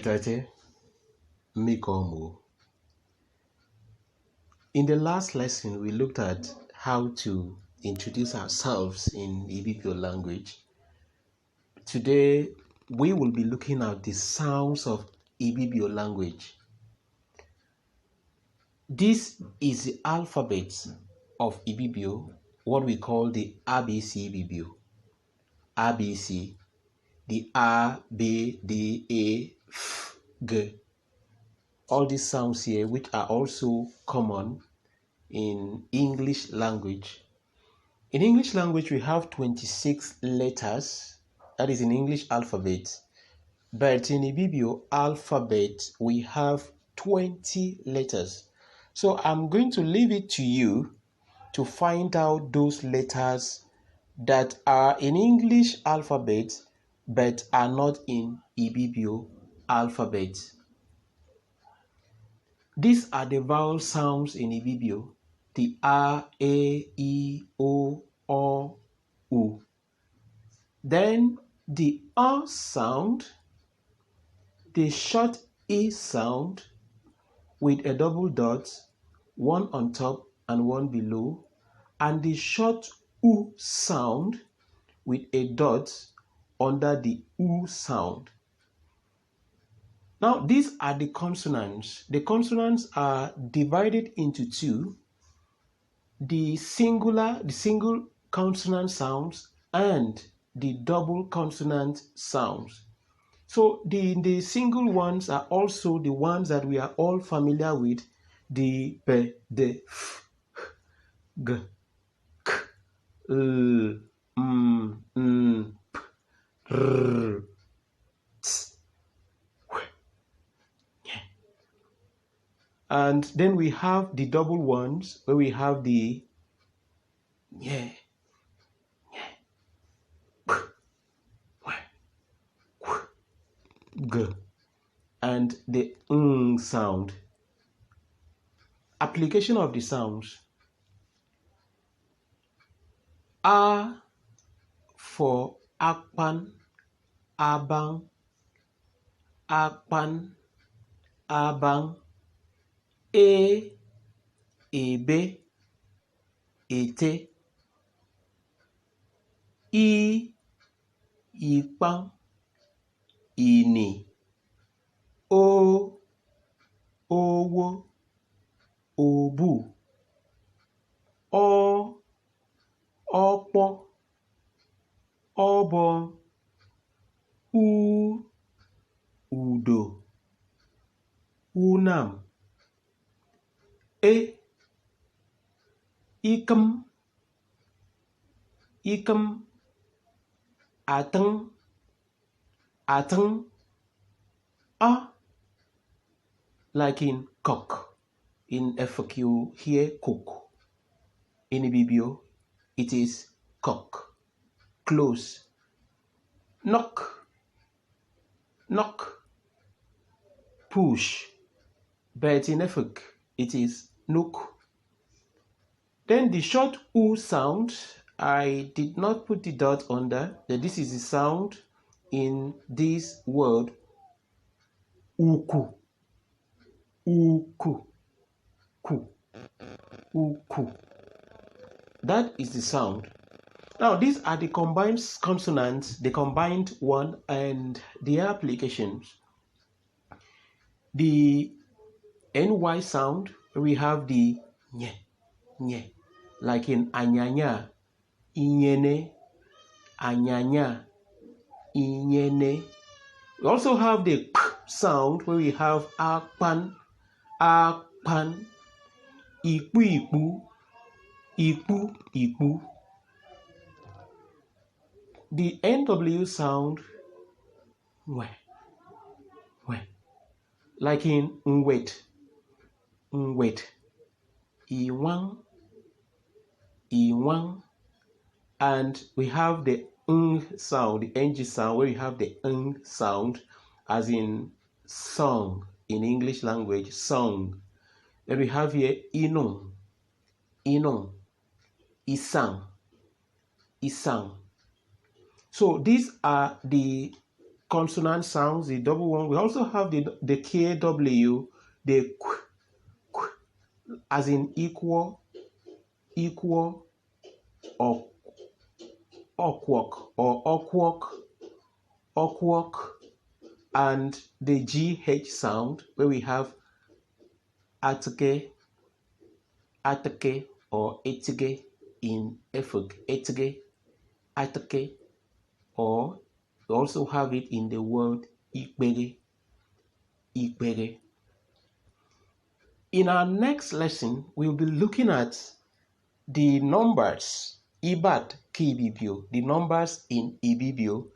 Tete Mikomo. In the last lesson, we looked at how to introduce ourselves in Ibibio language. Today, we will be looking at the sounds of Ibibio language. This is the alphabet of Ibibio, what we call the ABC Ibibio. ABC, the A, B, D, A, F, G. All these sounds here, which are also common in English language. In English language, we have 26 letters, that is in English alphabet. But in Ibibio alphabet, we have 20 letters. So I'm going to leave it to you to find out those letters that are in English alphabet but are not in Ibibio alphabet. These are the vowel sounds in Ibibio. The A, E, O, U. Then the sound, the short E sound with a double dot, one on top and one below, and the short U sound with a dot under the U sound. Now, these are the consonants. The consonants are divided into two: the single consonant sounds and the double consonant sounds. So the single ones are also the ones that we are all familiar with: the b, the f, g, k, l, p, r, ts, w, yeah. And then we have the double ones where we have the yeah, g, and the sound. Application of the sounds. A for akpan, abang, akpan, abang. Ebe, ete. Ipang, ini. Owo, obu. Ọ̀pọ̀, ọ̀bọ. Udo, unam. Ikem, ateng, like in cock. In FQ here, cook. In Ibibio, it is cock. Close. Knock, push. But in Efik, it is nook. Then the short U sound, I did not put the dot under. This is the sound in this word, uku. Uku. Ku. Uku. That is the sound. Now, these are the combined consonants, the combined one, and their applications. The NY sound, we have the nye, like in anyanya, inyene, anyanya, inyene. We also have the p sound, where we have akpan, ipu, ipu. The NW sound, like in nwet, iwang, and we have the sound, the ng sound, where we have the sound, as in song in English language, song. Then we have here inong, isang. So these are the consonant sounds, the double one. We also have the KW, the qu, as in equal, or awkward, or awkward, and the GH sound, where we have atike, or etige in Efuk, etige, atike, or we also have it in the word ikbere. In our next lesson, we'll be looking at the numbers, Ibibio, the numbers in Ibibio,